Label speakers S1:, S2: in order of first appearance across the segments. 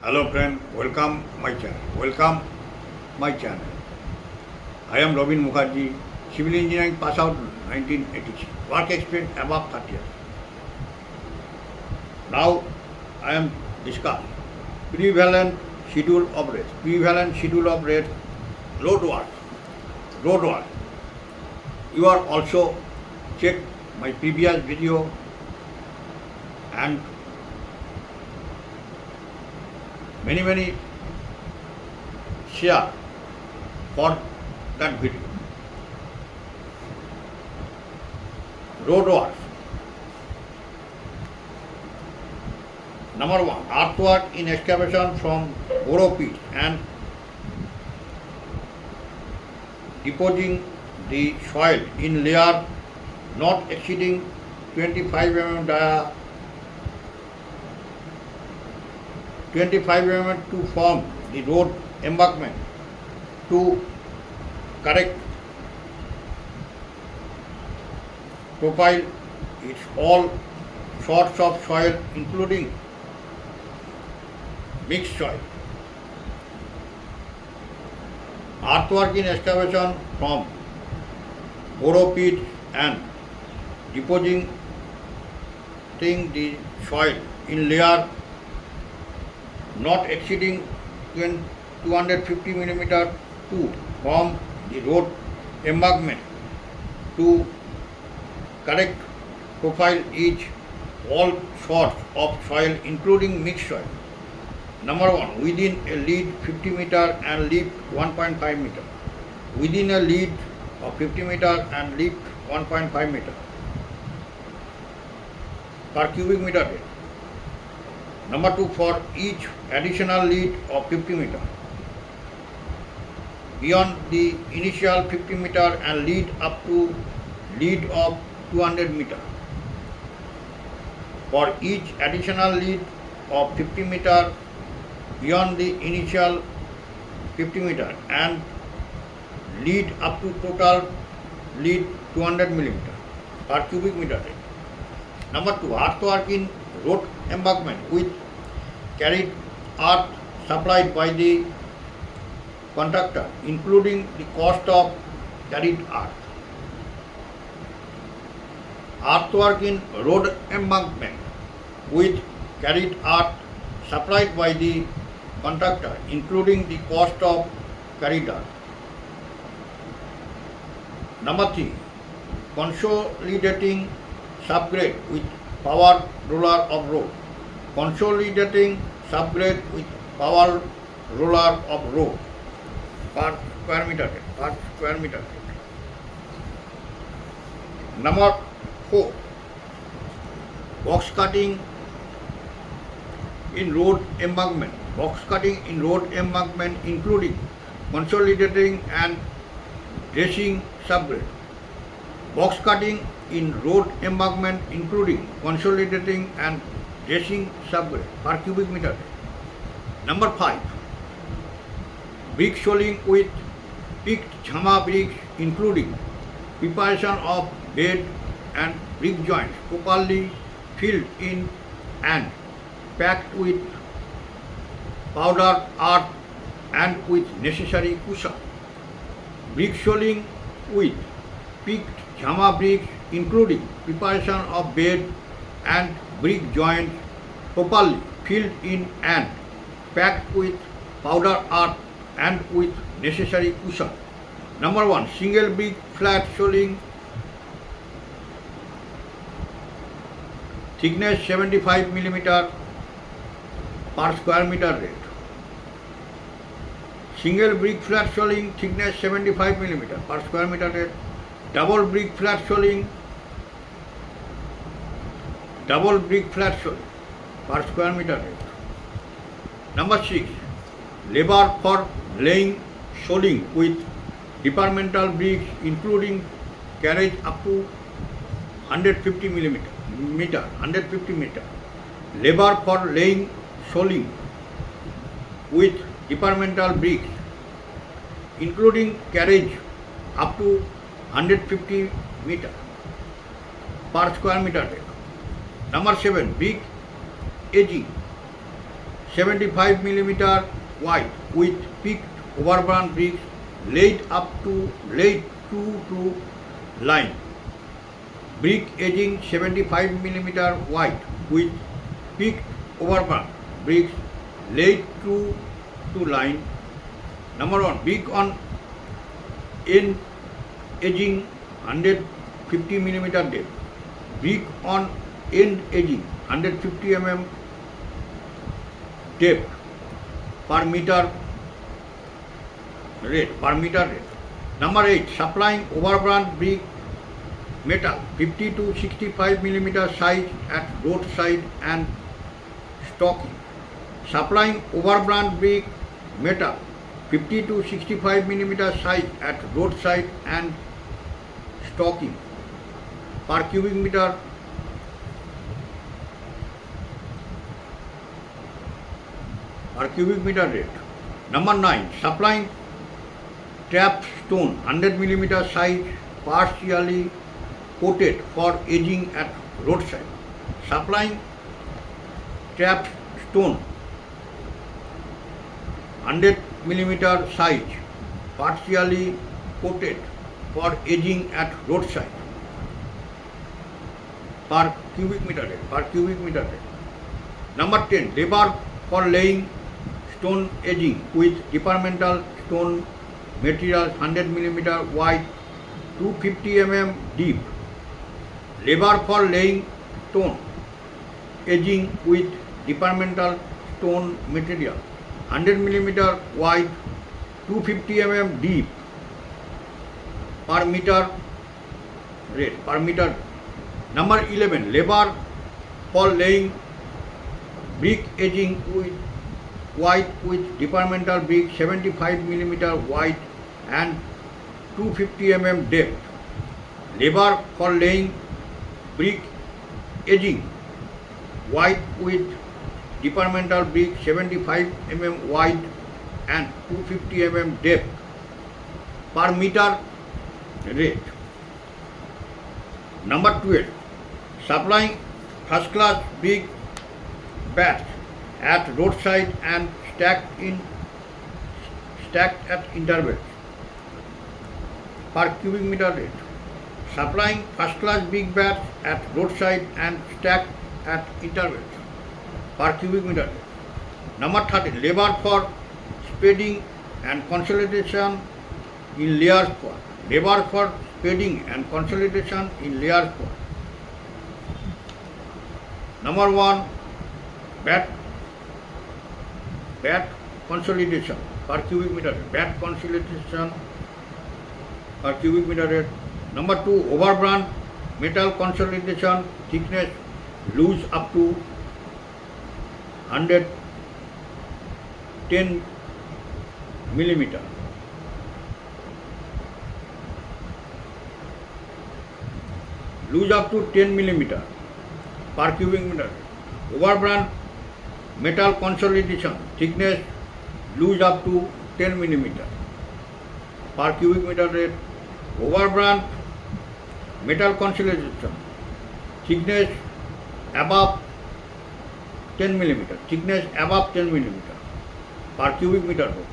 S1: Hello friend, welcome my channel. Welcome my channel. I am Robin Mukherjee, civil engineering pass out 1986. Work experience above 30 years. Now I am discuss prevalent schedule of rest. Prevalent schedule of rest, road work. Road work. You are also check my previous video and many share for that video. Road works. Number 1, earthwork in excavation from borrow pit and depositing the soil in layer not exceeding 25 mm dia 25 mm to form the road embankment to correct profile its all sorts of soil including mixed soil. Earthwork in excavation from borrow pit and depositing the soil in layer not exceeding 250 mm to form the road embankment to correct profile each all sorts of soil including mixed soil. Number 1, within a lead 50 meter and lift 1.5 meter. Within a lead of 50 meter and lift 1.5 meter per cubic meter rate. Number 2, for each additional lead of 50 meter beyond the initial 50 meter and lead up to lead of 200 meter. For each additional lead of 50 meter beyond the initial 50 meter and lead up to total lead 200 millimeter per cubic meter rate. Number 2, earthwork in road embankment with carried earth supplied by the contractor including the cost of carried earth. Earthwork in road embankment with carried earth supplied by the contractor including the cost of carried earth. Number 3, consolidating subgrade with power roller of road. Consolidating subgrade with power roller of road per square meter. Number 4, box cutting in road embankment. Box cutting in road embankment including consolidating and dressing subgrade. Box cutting in road embankment including consolidating and dressing subgrade per cubic meter. Number 5, brick shoring with picked jhama bricks including preparation of bed and brick joints properly filled in and packed with powdered earth and with necessary cushion. Brick shoring with picked jhama bricks including preparation of bed and brick joints properly filled in and packed with powder earth and with necessary cushion. Number 1, single brick flat shoring, thickness 75 mm per square meter rate. Single brick flat shoring, thickness 75 mm per square meter rate. Double brick flat shoring per square meter rate. Number 6, labor for laying shoring with departmental bricks including carriage up to 150 meter. Labor for laying shoring with departmental bricks including carriage up to 150 meter per square meter rate. Number 7, big edging 75 millimeter wide with peaked overburn bricks laid to line. Brick edging 75 millimeter wide with peaked overburn bricks laid to line. Number 1, brick on end edging 150 millimeter depth. Brick on end edging 150 mm depth per meter rate. Number 8, supplying overburn brick metal 50 to 65 millimeter size at roadside and stocking. Supplying overburn brick metal 50 to 65 millimeter size at roadside and stocking per cubic meter rate. Number 9, supplying trap stone 100 millimeter size partially coated for edging at roadside. Supplying trap stone 100 millimeter size partially coated for edging at roadside per cubic meter rate. Number 10, labor for laying stone edging with departmental stone material 100 millimeter wide, 250 mm deep. Labor for laying stone edging with departmental stone material 100 millimeter wide, 250 mm deep per meter rate. Number 11, labor for laying brick edging wide with departmental brick 75 millimeter wide and 250 mm depth. Labor for laying brick edging wide with departmental brick 75 mm wide and 250 mm depth per meter rate. Number 12, supplying first class brick bats at roadside and stacked at intervals per cubic meter rate. Supplying first class big bats at roadside and stacked at intervals per cubic meter rate. Number 13, labor for spreading and consolidation in layer square. Labor for spreading and consolidation in layer square. Number 1, bat consolidation per cubic meter rate. Bat consolidation per cubic meter rate. Number 2, overburn metal consolidation thickness loose up to 110 millimeter. Loose up to 10 millimeter per cubic meter. Overburn metal consolidation thickness loose up to 10 millimeter per cubic meter rate. Overburn metal consolidation thickness above 10 millimeter. Per cubic meter rate.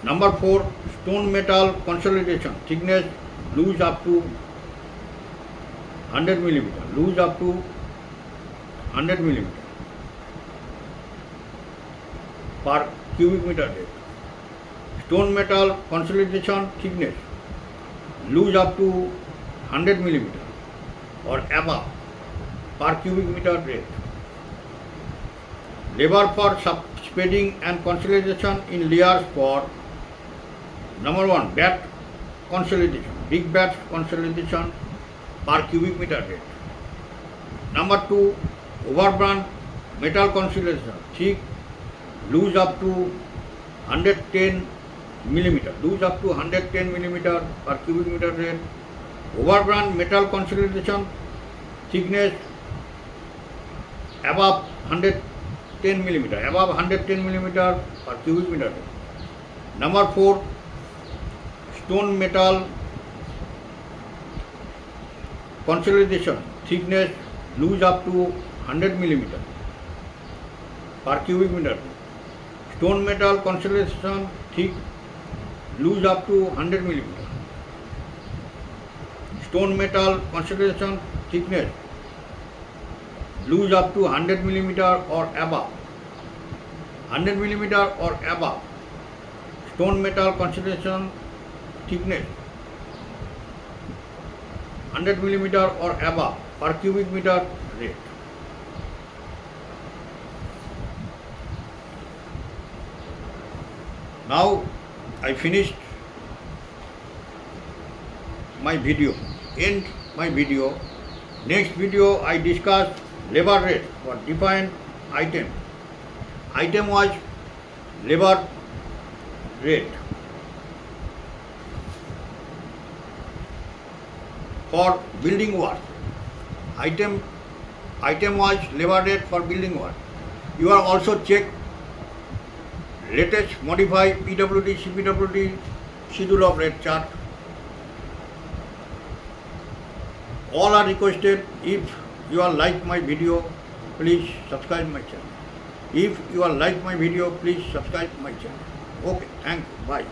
S1: Number 4, stone metal consolidation thickness loose up to 100 millimeter. Per cubic meter rate. Stone metal consolidation thickness loose up to 100 millimeter or above per cubic meter rate. Labor for spreading and consolidation in layers for number 1, bat consolidation, big bat consolidation per cubic meter rate. Number 2, overburn metal consolidation thick loose up to 110 millimeter. Per cubic meter rate. Overburn metal consolidation thickness above 110 millimeter. Per cubic meter rate. Number 4, stone metal consolidation thickness loose up to 100 millimeter per cubic meter. Stone metal consolidation thick loose up to 100 millimeter. Stone metal consolidation thickness loose up to 100 millimeter or above. 100 millimeter or above. Stone metal consolidation thickness 100 millimeter or above per cubic meter rate. Now I finished my video. End my video. Next video I discuss labor rate for defined item. Item was labor rate for building work. Item was labor rate for building work. You are also check latest modified PWD CPWD schedule of rate chart. All are requested. If you are like my video, please subscribe my channel. If you are like my video, please subscribe my channel. Okay, thank you. Bye.